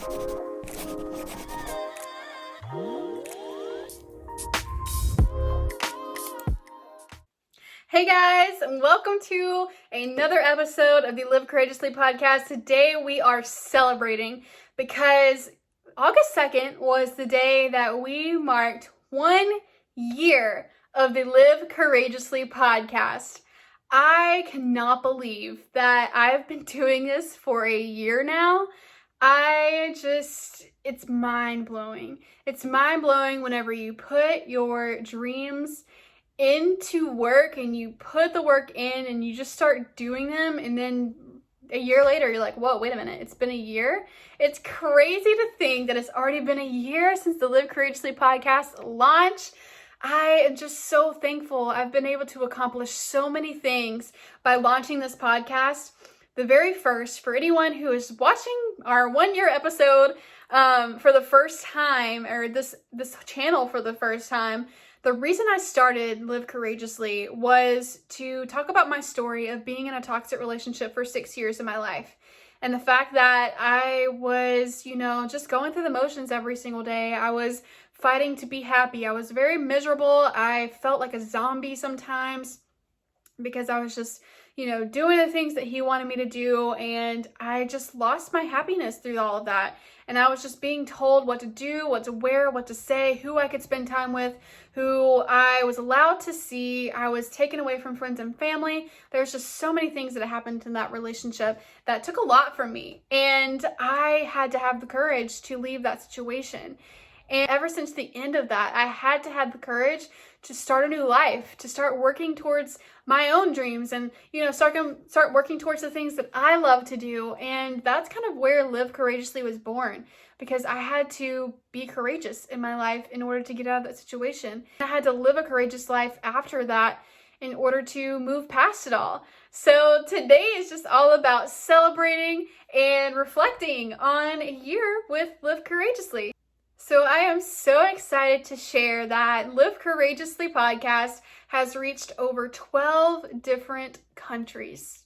Hey guys, and welcome to another episode of the Live Courageously podcast. Today we are celebrating because August 2nd was the day that we marked 1 year of the Live Courageously podcast. I cannot believe that I've been doing this for a year now. It's mind-blowing. It's mind-blowing whenever you put your dreams into work and you put the work in and you just start doing them, and then a year later you're like, whoa, wait a minute, it's been a year. It's crazy to think that it's already been a year since the Live Courageously podcast launch. I am just so thankful. I've been able to accomplish so many things by launching this podcast. The very first, for anyone who is watching our 1 year episode for the first time, or this channel for the first time, the reason I started Live Courageously was to talk about my story of being in a toxic relationship for 6 years of my life. And the fact that I was, just going through the motions every single day. I was fighting to be happy. I was very miserable. I felt like a zombie sometimes because I was just, doing the things that he wanted me to do. And I just lost my happiness through all of that. And I was just being told what to do, what to wear, what to say, who I could spend time with, who I was allowed to see. I was taken away from friends and family. There's just so many things that happened in that relationship that took a lot from me. And I had to have the courage to leave that situation. And ever since the end of that, I had to have the courage to start a new life, to start working towards my own dreams and, start working towards the things that I love to do. And that's kind of where Live Courageously was born, because I had to be courageous in my life in order to get out of that situation. I had to live a courageous life after that in order to move past it all. So today is just all about celebrating and reflecting on a year with Live Courageously. So I am so excited to share that Live Courageously podcast has reached over 12 different countries.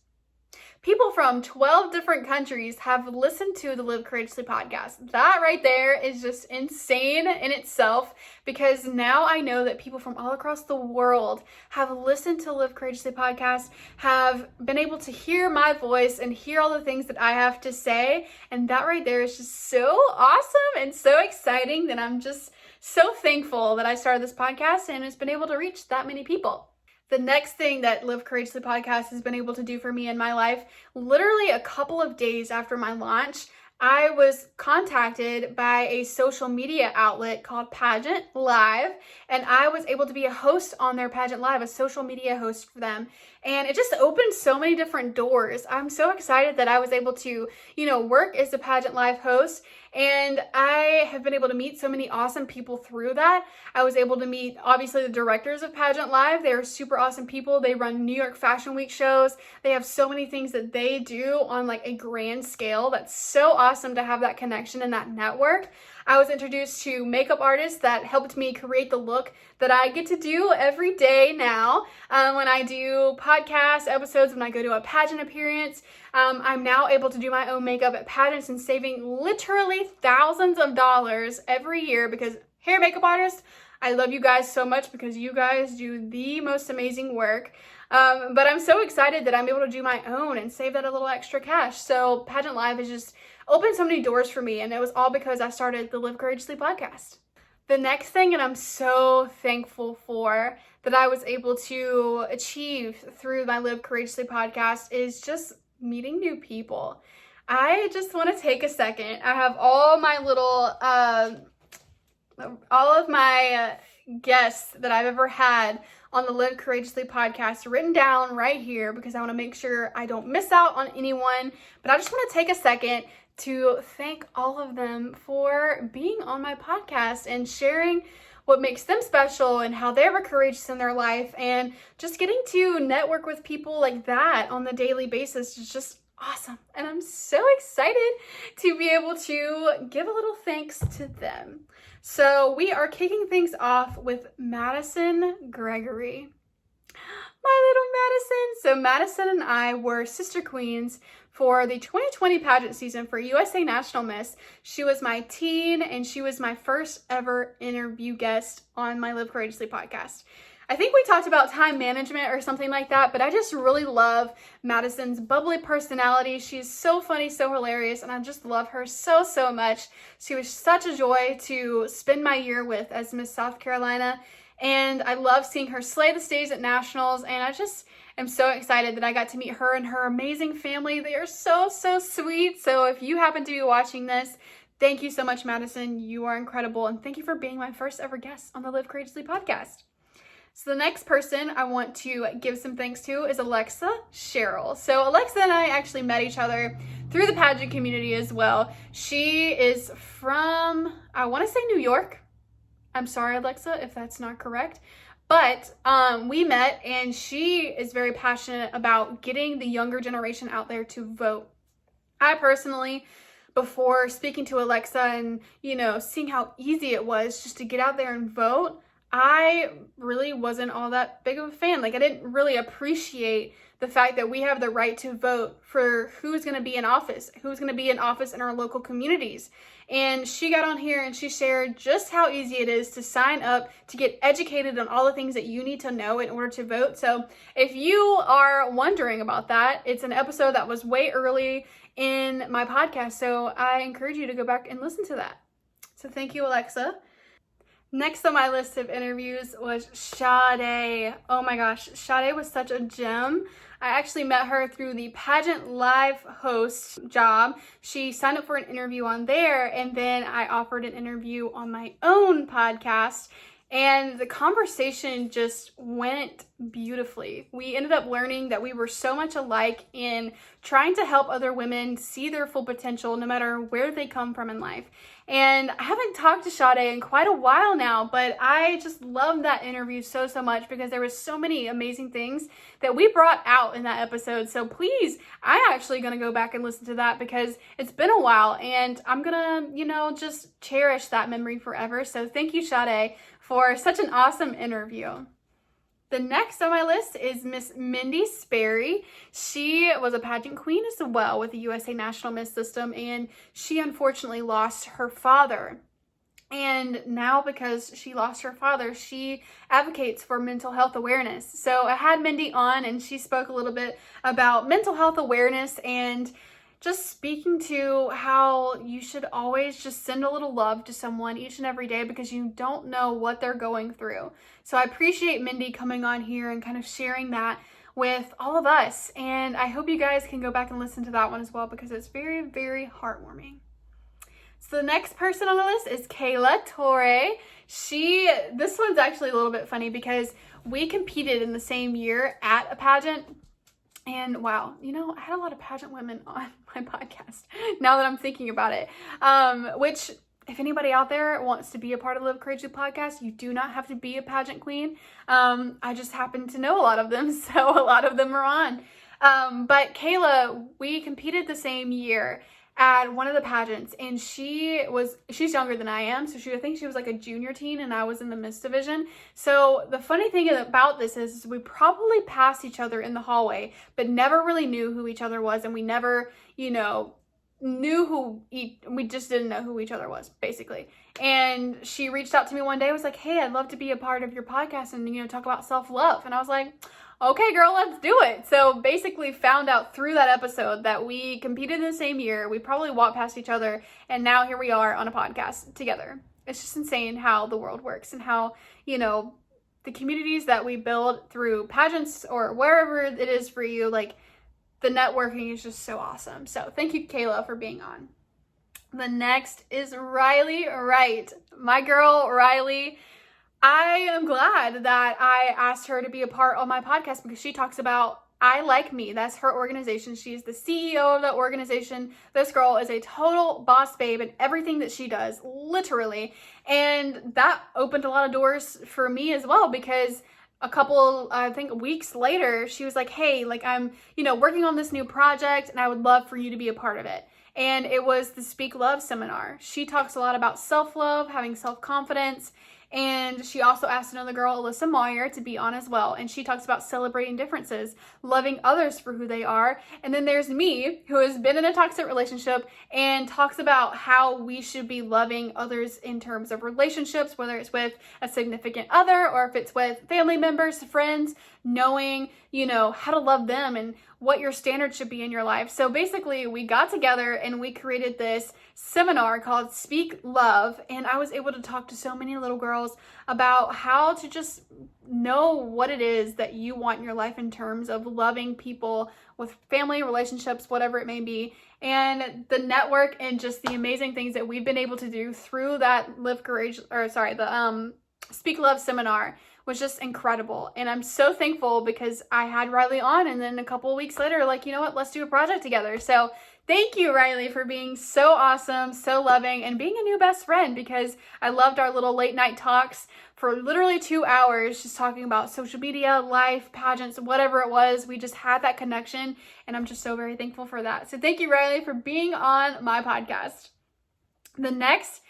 People from 12 different countries have listened to the Live Courageously podcast. That right there is just insane in itself, because now I know that people from all across the world have listened to Live Courageously podcast, have been able to hear my voice and hear all the things that I have to say. And that right there is just so awesome and so exciting that I'm just so thankful that I started this podcast and it's been able to reach that many people. The next thing that Live Courageously podcast has been able to do for me in my life, literally a couple of days after my launch, I was contacted by a social media outlet called Pageant Live, and I was able to be a host on their Pageant Live, a social media host for them. And it just opened so many different doors. I'm so excited that I was able to, work as a Pageant Live host. And I have been able to meet so many awesome people through that. I was able to meet, obviously, the directors of Pageant Live. They are super awesome people. They run New York Fashion Week shows. They have so many things that they do on like a grand scale. That's so awesome to have that connection and that network. I was introduced to makeup artists that helped me create the look that I get to do every day now. When I do podcast episodes, when I go to a pageant appearance, I'm now able to do my own makeup at pageants and saving literally thousands of dollars every year, because hair makeup artists, I love you guys so much because you guys do the most amazing work. But I'm so excited that I'm able to do my own and save that a little extra cash. So Pageant Live has just opened so many doors for me, and it was all because I started the Live Courageously podcast. The next thing, and I'm so thankful for, that I was able to achieve through my Live Courageously podcast is just meeting new people. I just want to take a second. I have all of my guests that I've ever had on the Live Courageously podcast written down right here, because I want to make sure I don't miss out on anyone. But I just want to take a second to thank all of them for being on my podcast and sharing what makes them special and how they're courageous in their life, and just getting to network with people like that on the daily basis is just awesome. And I'm so excited to be able to give a little thanks to them. So we are kicking things off with Madison Gregory. my little Madison. So Madison and I were sister queens for the 2020 pageant season for USA National Miss. She was my teen, and she was my first ever interview guest on my Live Courageously podcast. I think we talked about time management or something like that, but I just really love Madison's bubbly personality. She's so funny, so hilarious, and I just love her so, so much. She was such a joy to spend my year with as Miss South Carolina, and I love seeing her slay the stage at nationals, and I just am so excited that I got to meet her and her amazing family. They are so, so sweet. So if you happen to be watching this, thank you so much, Madison. You are incredible, and thank you for being my first ever guest on the Live Courageously podcast. So the next person I want to give some thanks to is Alexa Sherrill. So Alexa and I actually met each other through the pageant community as well. She is from, I want to say New York. I'm sorry, Alexa, if that's not correct. But we met, and she is very passionate about getting the younger generation out there to vote. I personally, before speaking to Alexa and, seeing how easy it was just to get out there and vote, I really wasn't all that big of a fan. I didn't really appreciate the fact that we have the right to vote for who's going to be in office, in our local communities. And she got on here and she shared just how easy it is to sign up, to get educated on all the things that you need to know in order to vote. So if you are wondering about that, it's an episode that was way early in my podcast. So I encourage you to go back and listen to that. So thank you, Alexa. Next on my list of interviews was Sade. Oh my gosh, Sade was such a gem. I actually met her through the pageant live host job. She signed up for an interview on there, and then I offered an interview on my own podcast, and the conversation just went beautifully. We ended up learning that we were so much alike in trying to help other women see their full potential no matter where they come from in life. And I haven't talked to Sade in quite a while now, but I just loved that interview so, so much because there was so many amazing things that we brought out in that episode. So please, I'm actually going to go back and listen to that because it's been a while, and I'm going to, just cherish that memory forever. So thank you, Sade, for such an awesome interview. The next on my list is Miss Mindy Sperry. She was a pageant queen as well with the USA National Miss System, and she unfortunately lost her father. And now, because she lost her father, she advocates for mental health awareness. So I had Mindy on, and she spoke a little bit about mental health awareness and just speaking to how you should always just send a little love to someone each and every day because you don't know what they're going through. So I appreciate Mindy coming on here and kind of sharing that with all of us. And I hope you guys can go back and listen to that one as well because it's very, very heartwarming. So the next person on the list is Kayla Torre. This one's actually a little bit funny because we competed in the same year at a pageant. And wow, I had a lot of pageant women on my podcast now that I'm thinking about it. Which, if anybody out there wants to be a part of the Live Courageously podcast, you do not have to be a pageant queen. I just happen to know a lot of them, so a lot of them are on. But Kayla, we competed the same year at one of the pageants, and she's younger than I am, so I think she was like a junior teen, and I was in the Miss division. So the funny thing about this is we probably passed each other in the hallway, but never really knew who each other was, and we never, we just didn't know who each other was, basically. And she reached out to me one day, was like, hey, I'd love to be a part of your podcast and, talk about self-love. And I was like, okay, girl, let's do it. So basically found out through that episode that we competed in the same year. We probably walked past each other, and now here we are on a podcast together. It's just insane how the world works and how, the communities that we build through pageants or wherever it is for you, the networking is just so awesome. So thank you, Kayla, for being on. The next is Riley Wright. My girl, Riley. I am glad that I asked her to be a part of my podcast because she talks about I Like Me. That's her organization. She's the CEO of that organization. This girl is a total boss babe in everything that she does, literally. And that opened a lot of doors for me as well because a couple, I think, weeks later, she was like, hey, I'm, working on this new project and I would love for you to be a part of it. And it was the Speak Love seminar. She talks a lot about self-love, having self-confidence, And she also asked another girl, Alyssa Moyer, to be on as well. And she talks about celebrating differences, loving others for who they are. And then there's me, who has been in a toxic relationship and talks about how we should be loving others in terms of relationships, whether it's with a significant other or if it's with family members, friends, knowing, how to love them and what your standards should be in your life. So basically, we got together and we created this seminar called Speak Love, and I was able to talk to so many little girls about how to just know what it is that you want in your life in terms of loving people with family, relationships, whatever it may be, and the network and just the amazing things that we've been able to do through that the Speak Love seminar was just incredible. And I'm so thankful because I had Riley on, and then a couple of weeks later, like, you know what, let's do a project together. So thank you, Riley, for being so awesome, so loving, and being a new best friend, because I loved our little late night talks for literally 2 hours, just talking about social media, life, pageants, whatever it was. We just had that connection, and I'm just so very thankful for that. So thank you, Riley, for being on my podcast. The next,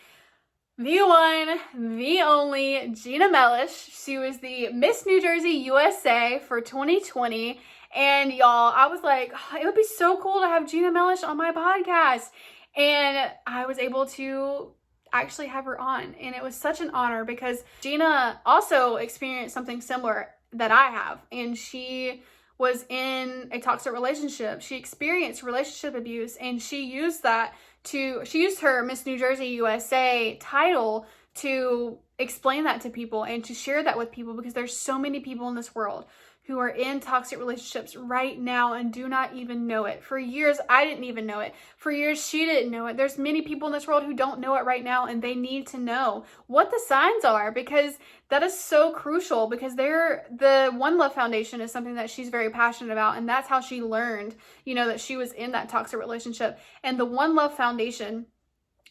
the one, the only, Gina Melish. She was the Miss New Jersey USA for 2020. And y'all, I was like, it would be so cool to have Gina Melish on my podcast. And I was able to actually have her on. And it was such an honor because Gina also experienced something similar that I have. And she was in a toxic relationship. She experienced relationship abuse, and she used her Miss New Jersey USA title to explain that to people and to share that with people, because there's so many people in this world who are in toxic relationships right now and do not even know it. For years, I didn't even know it. For years, she didn't know it. There's many people in this world who don't know it right now, and they need to know what the signs are, because that is so crucial. Because the One Love Foundation is something that she's very passionate about, and that's how she learned, that she was in that toxic relationship. And the One Love Foundation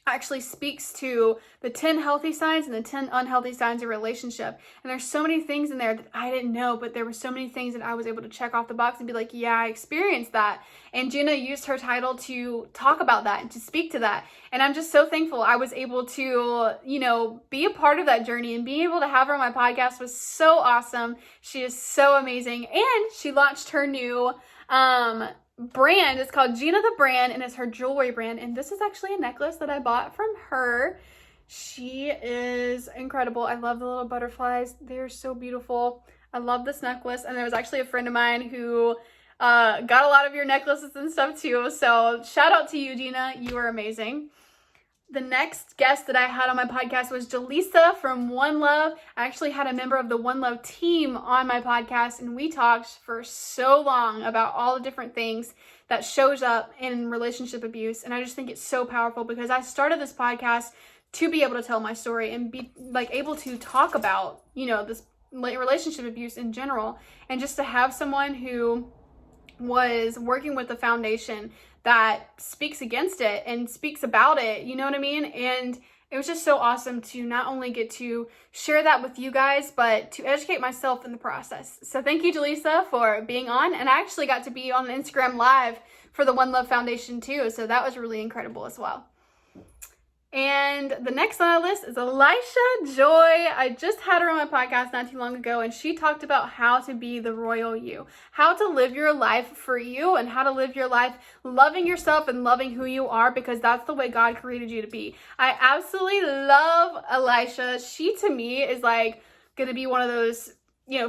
actually speaks to the 10 healthy signs and the 10 unhealthy signs of relationship. And there's so many things in there that I didn't know, but there were so many things that I was able to check off the box and be like, yeah, I experienced that. And Gina used her title to talk about that and to speak to that. And I'm just so thankful I was able to, be a part of that journey, and being able to have her on my podcast was so awesome. She is so amazing. And she launched her new, brand. It's called Gina the Brand, and it's her jewelry brand. And this is actually a necklace that I bought from her. She is incredible. I love the little butterflies. They're so beautiful. I love this necklace. And there was actually a friend of mine who got a lot of your necklaces and stuff too. So shout out to you, Gina. You are amazing. The next guest that I had on my podcast was Jaleesa from One Love. I actually had a member of the One Love team on my podcast, and we talked for so long about all the different things that shows up in relationship abuse. And I just think it's so powerful, because I started this podcast to be able to tell my story and be able to talk about, this relationship abuse in general, and just to have someone who was working with the foundation that speaks against it and speaks about it, you know what I mean? And it was just so awesome to not only get to share that with you guys, but to educate myself in the process. So thank you, Jaleesa, for being on. And I actually got to be on Instagram Live for the One Love Foundation too. So that was really incredible as well. And the next on our list is Elisha Joy. I just had her on my podcast not too long ago, and she talked about how to be the royal you, how to live your life for you, and how to live your life loving yourself and loving who you are, because that's the way God created you to be. I absolutely love Elisha. She, to me, is going to be one of those,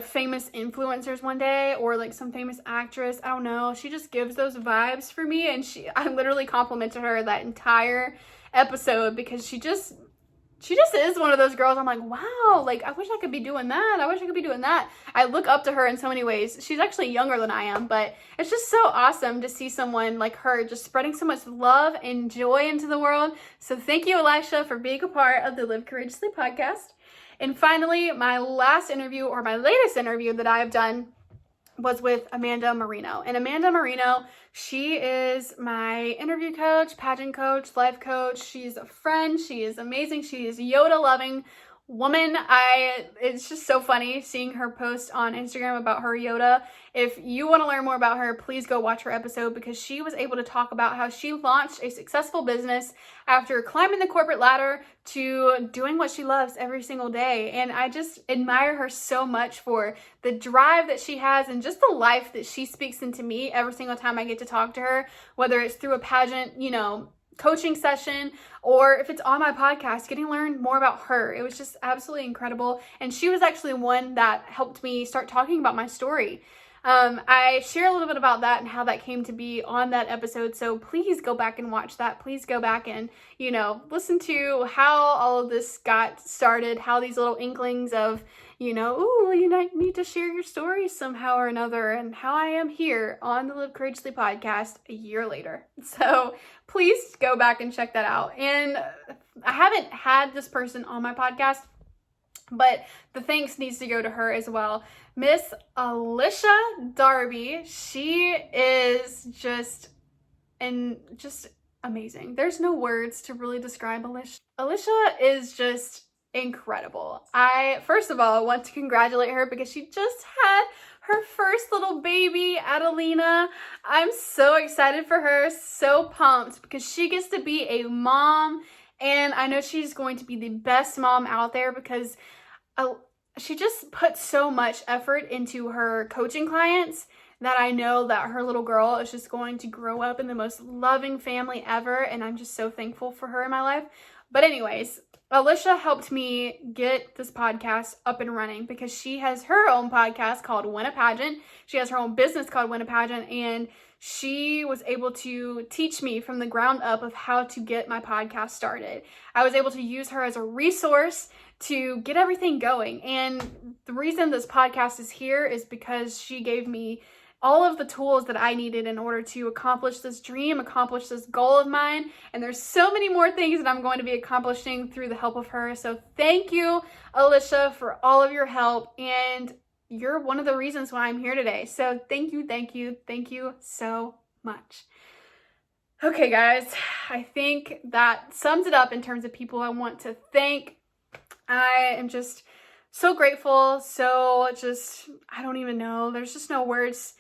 famous influencers one day, or some famous actress. I don't know. She just gives those vibes for me, and I literally complimented her that entire episode, because she just is one of those girls. I'm like, wow, I wish I could be doing that. I wish I could be doing that. I look up to her in so many ways. She's actually younger than I am, but it's just so awesome to see someone like her just spreading so much love and joy into the world. So thank you, Elisha, for being a part of the Live Courageously podcast. And finally, my latest interview that I have done was with Amanda Marino. And Amanda Marino, she is my interview coach, pageant coach, life coach. She's a friend. She is amazing. She is Yoda loving, woman. It's just so funny seeing her post on Instagram about her Yoda. If you want to learn more about her, please go watch her episode, because she was able to talk about how she launched a successful business after climbing the corporate ladder to doing what she loves every single day. And I just admire her so much for the drive that she has and just the life that she speaks into me every single time I get to talk to her, whether it's through a pageant, coaching session, or if it's on my podcast, getting to learn more about her. It was just absolutely incredible. And she was actually one that helped me start talking about my story. I share a little bit about that and how that came to be on that episode. So please go back and watch that. Please go back and, listen to how all of this got started, how these little inklings of, you need to share your story somehow or another, and how I am here on the Live Courageously podcast a year later. So please go back and check that out. And I haven't had this person on my podcast, but the thanks needs to go to her as well. Miss Alicia Darby. She is just amazing. There's no words to really describe Alicia. Alicia is just incredible. I, first of all, want to congratulate her because she just had her first little baby, Adelina. I'm so excited for her, so pumped, because she gets to be a mom, and I know she's going to be the best mom out there, because she just puts so much effort into her coaching clients that I know that her little girl is just going to grow up in the most loving family ever, and I'm just so thankful for her in my life. But anyways, Alicia helped me get this podcast up and running, because she has her own podcast called Win a Pageant. She has her own business called Win a Pageant, and she was able to teach me from the ground up of how to get my podcast started. I was able to use her as a resource to get everything going. And the reason this podcast is here is because she gave me all of the tools that I needed in order to accomplish this dream, accomplish this goal of mine. And there's so many more things that I'm going to be accomplishing through the help of her. So thank you, Alicia, for all of your help. And you're one of the reasons why I'm here today. So thank you so much. Okay, guys, I think that sums it up in terms of people I want to thank. I am just so grateful. I don't even know. There's just no words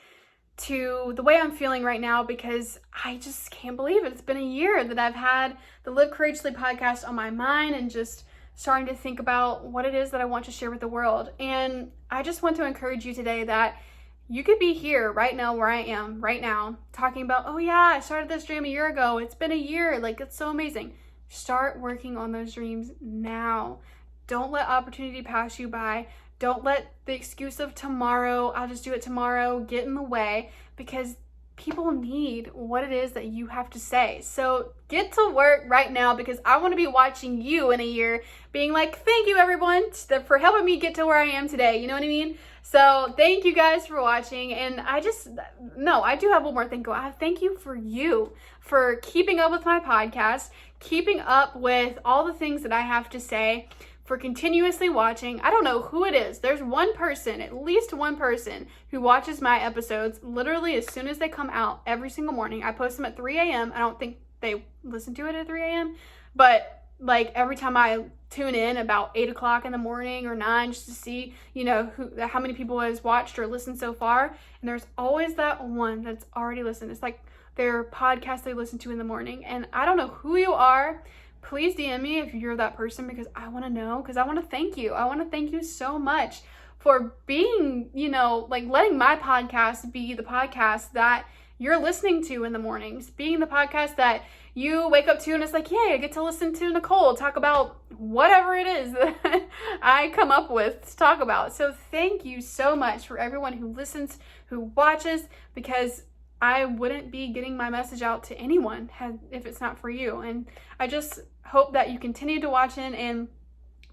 to the way I'm feeling right now, because I just can't believe it. It's been a year that I've had the Live Courageously podcast on my mind, and just starting to think about what it is that I want to share with the world. And I just want to encourage you today that you could be here right now, where I am right now, talking about, oh yeah, I started this dream a year ago. It's been a year. Like, it's so amazing. Start working on those dreams now. Don't let opportunity pass you by. Don't let the excuse of tomorrow, I'll just do it tomorrow, get in the way, because people need what it is that you have to say. So get to work right now, because I want to be watching you in a year being like, thank you everyone for helping me get to where I am today. You know what I mean? So thank you guys for watching. And I do have one more thing going. I thank you for keeping up with my podcast, keeping up with all the things that I have to say, for continuously watching. I don't know who it is. There's one person, at least one person, who watches my episodes literally as soon as they come out every single morning. I post them at 3 a.m. I don't think they listen to it at 3 a.m. But like every time I tune in about 8 o'clock in the morning or 9, just to see, how many people has watched or listened so far. And there's always that one that's already listened. It's like their podcast they listen to in the morning. And I don't know who you are. Please DM me if you're that person, because I want to know, because I want to thank you. I want to thank you so much for being, letting my podcast be the podcast that you're listening to in the mornings, being the podcast that you wake up to and it's like, yay, I get to listen to Nicole talk about whatever it is that I come up with to talk about. So thank you so much for everyone who listens, who watches, because I wouldn't be getting my message out to anyone if it's not for you. And I just hope that you continue to watch in, and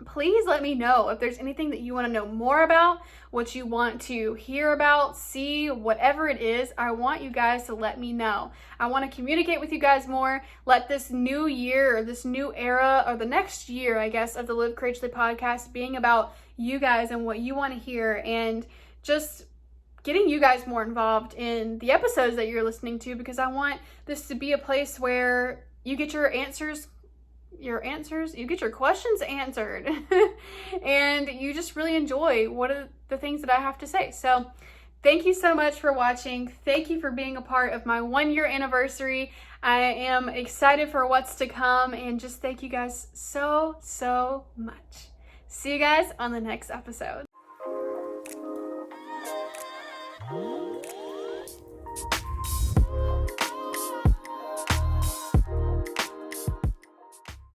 please let me know if there's anything that you want to know more about, what you want to hear about, see, whatever it is. I want you guys to let me know. I want to communicate with you guys more. Let this new year, or this new era, or the next year, I guess, of the Live Courageously podcast being about you guys and what you want to hear, and just getting you guys more involved in the episodes that you're listening to, because I want this to be a place where you get your answers, your answers, you get your questions answered, and you just really enjoy what are the things that I have to say. So thank you so much for watching. Thank you for being a part of my 1-year anniversary. I am excited for what's to come, and just thank you guys so much. See you guys on the next episode.